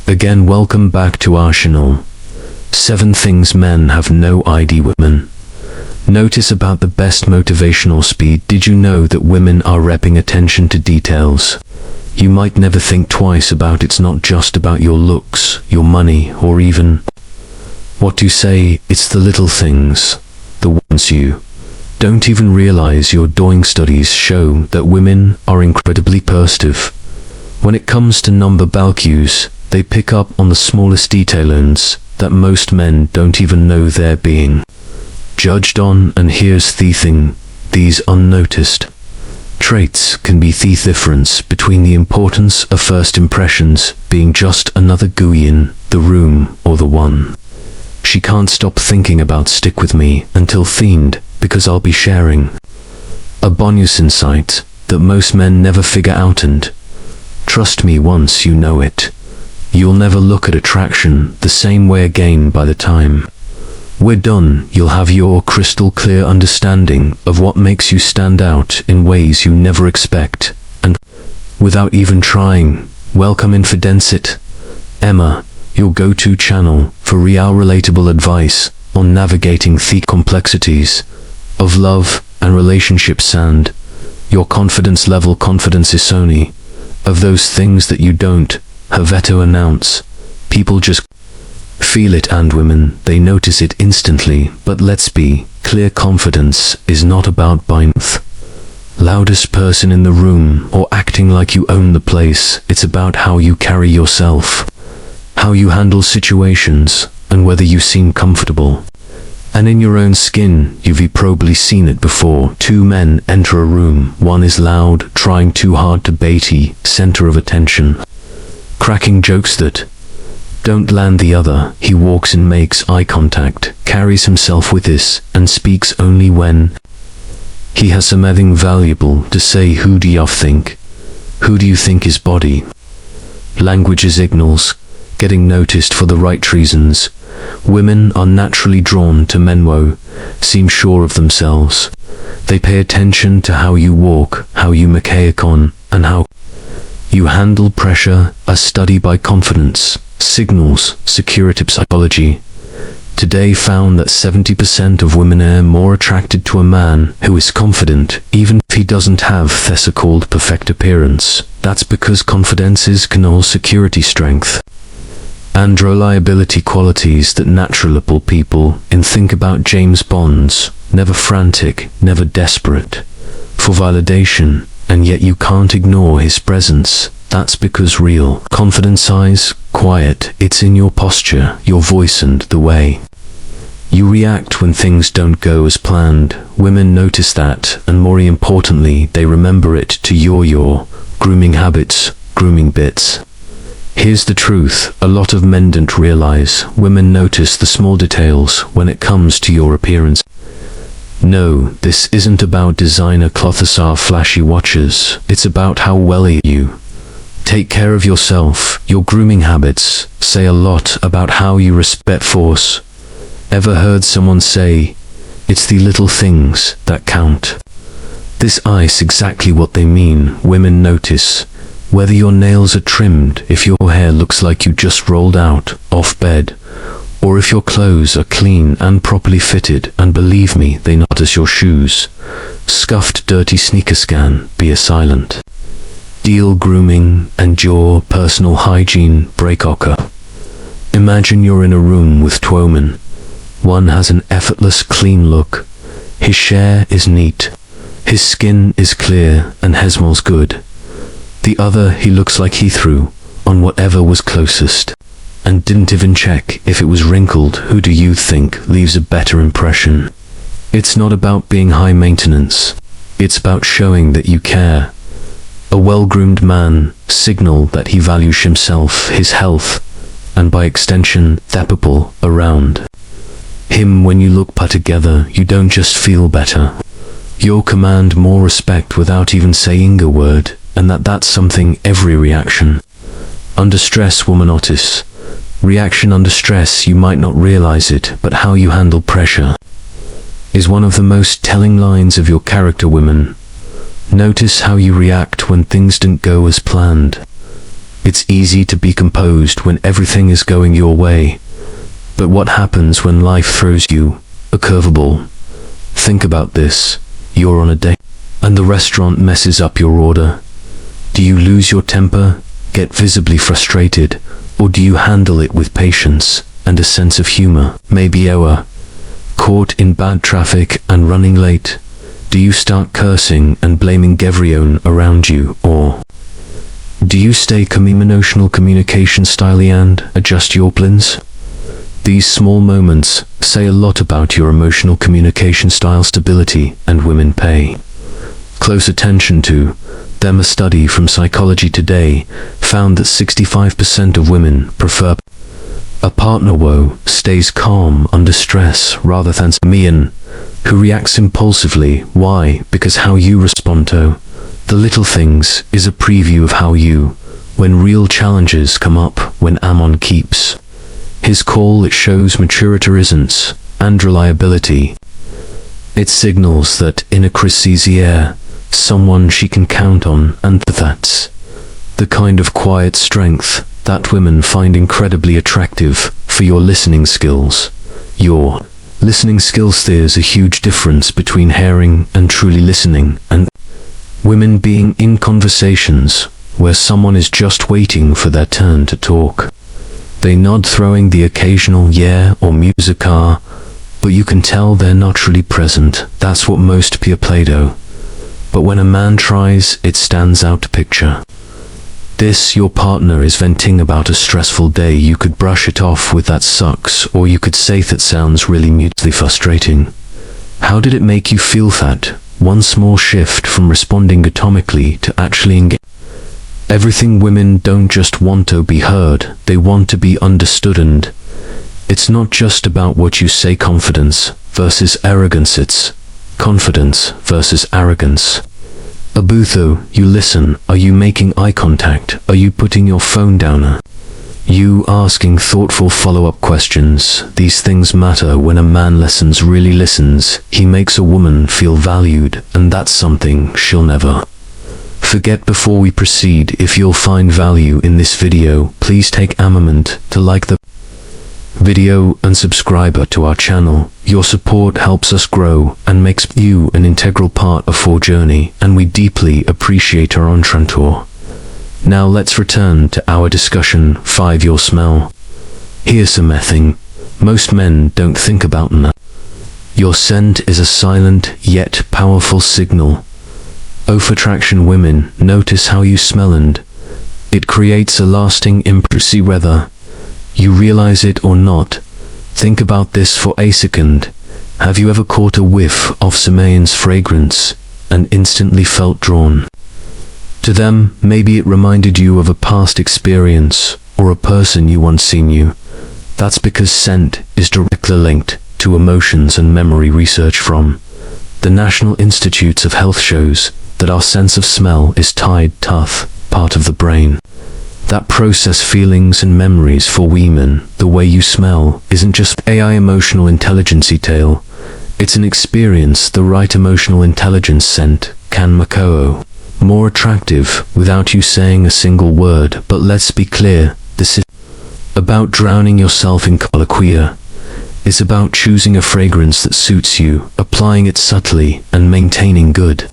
Again, welcome back to our channel. 7 things men have no idea women. Notice about the best motivational speed. Did you know that women are repping attention to details? You might never think twice about it's not just about your looks, your money, or even what you say. It's the little things, the ones you don't even realize you're doing. Studies show that women are incredibly perceptive. When it comes to nonverbal cues, they pick up on the smallest details that most men don't even know they're being judged on. And here's the thing, these unnoticed traits can be the difference between the importance of first impressions being just another guy in the room or the one she can't stop thinking about. Stick with me until fiend, because I'll be sharing a bonus insight that most men never figure out, and trust me, once you know it, you'll never look at attraction the same way again. By the time we're done, you'll have your crystal clear understanding of what makes you stand out in ways you never expect, and without even trying. Welcome in for Densit, Emma, your go-to channel for real relatable advice on navigating the complexities of love and relationships and your confidence level. Confidence is only of those things that you don't have to announce. People just feel it, and women, they notice it instantly. But let's be clear, confidence is not about being the loudest person in the room or acting like you own the place. It's about how you carry yourself, how you handle situations, and whether you seem comfortable and in your own skin. You've probably seen it before. 2 men enter a room. One is loud, trying too hard to be center of attention, cracking jokes that don't land. The other, he walks in, makes eye contact, carries himself with this, and speaks only when he has something valuable to say. Who do you think? Who do you think his body language signals getting noticed for the right reasons? Women are naturally drawn to men who seem sure of themselves. They pay attention to how you walk, how you make on, and how you handle pressure. A study by Confidence Signals Security Psychology today found that 70% of women are more attracted to a man who is confident, even if he doesn't have the so-called perfect appearance. That's because confidence is canal security, strength, and reliability, qualities that natural people in. Think about James Bond's, never frantic, never desperate for validation, and yet you can't ignore his presence. That's because real confidence is quiet. It's in your posture, your voice, and the way you react when things don't go as planned. Women notice that, and more importantly, they remember it to your grooming habits, grooming bits. Here's the truth, a lot of men don't realize women notice the small details when it comes to your appearance. No, this isn't about designer clothes or flashy watches. It's about how well you take care of yourself. Your grooming habits say a lot about how you respect force. Ever heard someone say, it's the little things that count? This is exactly what they mean. Women notice whether your nails are trimmed, if your hair looks like you just rolled out of bed, or if your clothes are clean and properly fitted. And believe me, they notice your shoes. Scuffed, dirty sneakers can be a silent deal. Grooming and your personal hygiene break occur. Imagine you're in a room with 2 men. One has an effortless clean look. His hair is neat, his skin is clear, and he smells good. The other, he looks like he threw on whatever was closest and didn't even check if it was wrinkled. Who do you think leaves a better impression? It's not about being high maintenance. It's about showing that you care. A well-groomed man signals that he values himself, his health, and by extension, the people around him. When you look put together, you don't just feel better. You command more respect without even saying a word, and that's something every reaction under stress woman notice. Reaction under stress, you might not realize it, but how you handle pressure is one of the most telling lines of your character. Women notice how you react when things don't go as planned. It's easy to be composed when everything is going your way. But what happens when life throws you a curveball? Think about this. You're on a date, and the restaurant messes up your order. Do you lose your temper, get visibly frustrated, or do you handle it with patience and a sense of humor? Maybe you're caught in bad traffic and running late. Do you start cursing and blaming everyone around you, or do you stay emotional communication styly and adjust your plans? These small moments say a lot about your emotional communication style stability, and women pay close attention to them. A study from Psychology Today found that 65% of women prefer a partner who stays calm under stress rather than someone who reacts impulsively. Why? Because how you respond to the little things is a preview of how you, when real challenges come up, when Ammon keeps his call, it shows maturity, resilience, and reliability. It signals that in a crisis here, someone she can count on, and that's the kind of quiet strength that women find incredibly attractive. For your listening skills. Your listening skills. There's a huge difference between hearing and truly listening, and women being in conversations where someone is just waiting for their turn to talk. They nod, throwing the occasional yeah or music, but you can tell they're not really present. That's what most peer Play-Doh. But when a man tries, it stands out to picture this. Your partner is venting about a stressful day. You could brush it off with "that sucks," or you could say "that sounds really mutely frustrating." How did it make you feel? That one small shift from responding atomically to actually engaging. Everything. Women don't just want to be heard, they want to be understood, and it's not just about what you say. Confidence versus arrogance. It's confidence versus arrogance. Abutho, you listen. Are you making eye contact? Are you putting your phone down? Are you asking thoughtful follow-up questions? These things matter. When a man listens, really listens, he makes a woman feel valued, and that's something she'll never forget. Before we proceed, if you'll find value in this video, please take a moment to like the video and subscribe to our channel. Your support helps us grow and makes you an integral part of our journey, and we deeply appreciate our entrepreneur. Now let's return to our discussion. 5. Your smell. Here's something most men don't think about. Your scent is a silent yet powerful signal of attraction. Women notice how you smell, and it creates a lasting impression, whether you realize it or not. Think about this for a second. Have you ever caught a whiff of someone's fragrance and instantly felt drawn to them? Maybe it reminded you of a past experience or a person you once seen. That's because scent is directly linked to emotions and memory. Research from the National Institutes of Health shows that our sense of smell is tied to part of the brain that process feelings and memories. For women, the way you smell isn't just AI emotional intelligence tale. It's an experience. The right emotional intelligence scent can make you more attractive without you saying a single word. But let's be clear, this is about drowning yourself in colloquia. It's about choosing a fragrance that suits you, applying it subtly, and maintaining good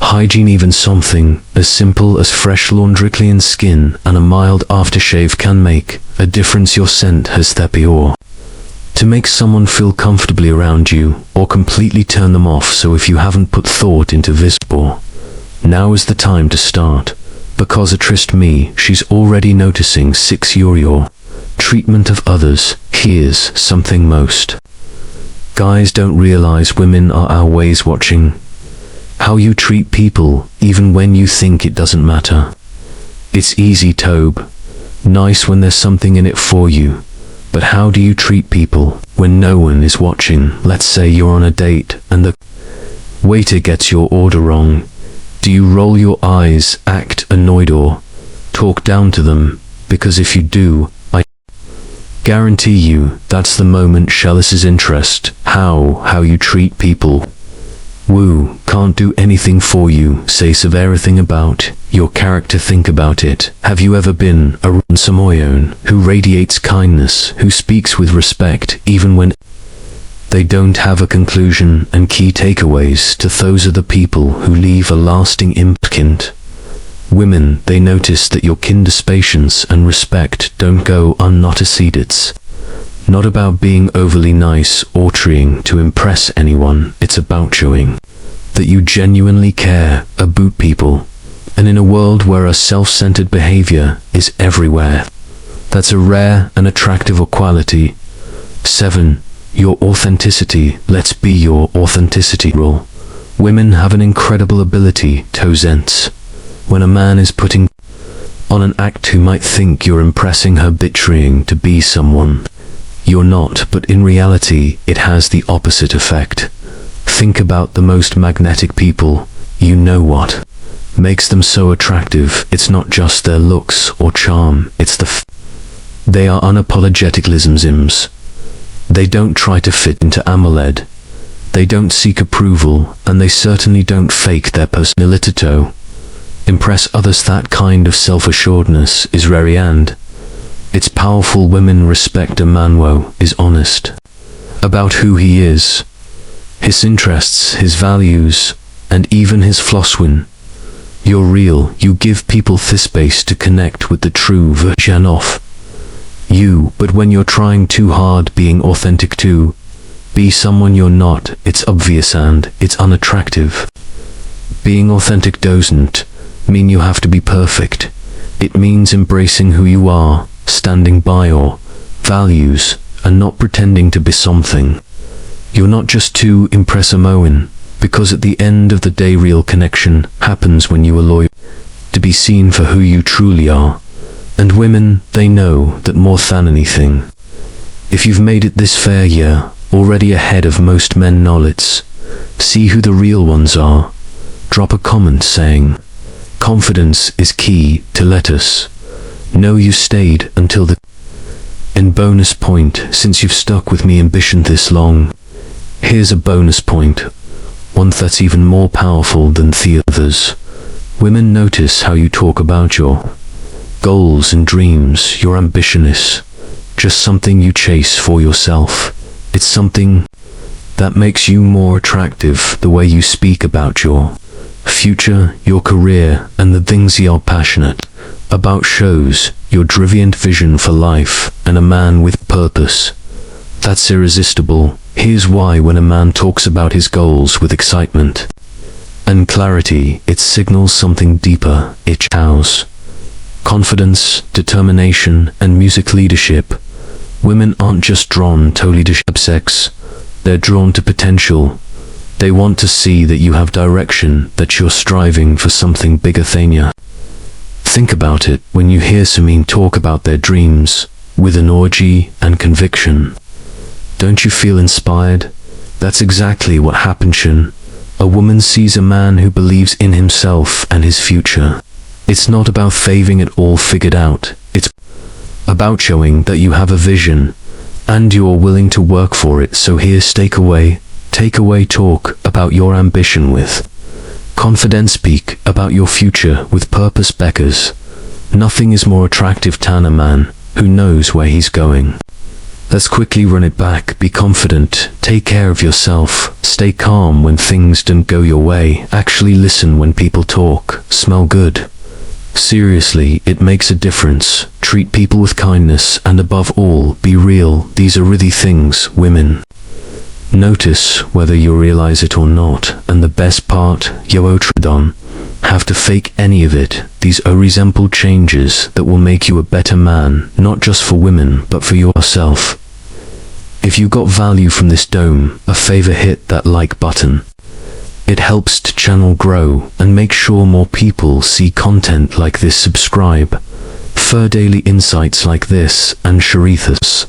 hygiene. Even something as simple as fresh laundry, clean skin, and a mild aftershave can make a difference. Your scent has the power to make someone feel comfortably around you or completely turn them off. So if you haven't put thought into this before, now is the time to start, because trust me, she's already noticing. 6. Your treatment of others. Here's something most guys don't realize. Women are always watching how you treat people, even when you think it doesn't matter. It's easy to be nice when there's something in it for you, but how do you treat people when no one is watching? Let's say you're on a date and the waiter gets your order wrong. Do you roll your eyes, act annoyed, or talk down to them? Because if you do, I guarantee you that's the moment she loses interest. How you treat people. Woo can't do anything for you, says everything about your character. Think about it. Have you ever been a Samoyone who radiates kindness, who speaks with respect even when they don't have a conclusion and key takeaways? To those are the people who leave a lasting imprint. Women, they notice that your kindness, patience and respect don't go unnoticed. It's not about being overly nice or trying to impress anyone. It's about showing that you genuinely care about people. And in a world where a self-centered behavior is everywhere, that's a rare and attractive quality. 7. Your authenticity. Let's be your authenticity rule. Women have an incredible ability to sense when a man is putting on an act who might think you're impressing her, trying to be someone you're not, but in reality, it has the opposite effect. Think about the most magnetic people. You know what makes them so attractive? It's not just their looks or charm, it's they are unapologetic lisms. They don't try to fit into AMOLED. They don't seek approval, and they certainly don't fake their personality to impress others. That kind of self-assuredness is rare and it's powerful. Women respect a man who is honest about who he is, his interests, his values, and even his flaws. When you're real, you give people this space to connect with the true version of you. But when you're trying too hard, being authentic to be someone you're not, it's obvious and it's unattractive. Being authentic doesn't mean you have to be perfect. It means embracing who you are, standing by your values, and not pretending to be something you're not just to impress a Moen. Because at the end of the day, real connection happens when you are loyal to be seen for who you truly are. And women, they know that more than anything. If you've made it this fair year, already ahead of most men, now let's see who the real ones are. Drop a comment saying, confidence is key to let us know you stayed until the end. Bonus point, since you've stuck with me ambition this long, here's a bonus point, one that's even more powerful than the others. Women notice how you talk about your goals and dreams. Your ambition is just something you chase for yourself. It's something that makes you more attractive. The way you speak about your future, your career, and the things you're passionate about shows your driven vision for life and a man with purpose. That's irresistible. Here's why: when a man talks about his goals with excitement and clarity, it signals something deeper. It shows confidence, determination, and music leadership. Women aren't just drawn to leadership sex, they're drawn to potential. They want to see that you have direction, that you're striving for something bigger than you. Think about it. When you hear someone talk about their dreams with energy and conviction, don't you feel inspired? That's exactly what happens when a woman sees a man who believes in himself and his future. It's not about having it all figured out. It's about showing that you have a vision and you're willing to work for it. So here's takeaway. Talk about your ambition with confidence. Speak about your future with purpose. Beckers, nothing is more attractive than a man who knows where he's going. Let's quickly run it back. Be confident, take care of yourself, stay calm when things don't go your way, actually listen when people talk, smell good. Seriously, it makes a difference. Treat people with kindness, and above all, be real. These are really things women notice whether you realize it or not. And the best part, you don't have to fake any of it. These are resemble changes that will make you a better man, not just for women, but for yourself. If you got value from this dome, a favor, hit that like button. It helps to channel grow and make sure more people see content like this. Subscribe for daily insights like this and Sharithas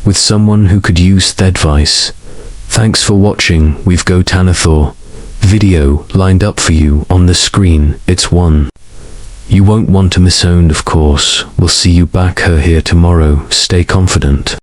with someone who could use the advice. Thanks for watching. We've got Tanathor video lined up for you on the screen. It's one you won't want to miss. And of course, we'll see you back here tomorrow. Stay confident.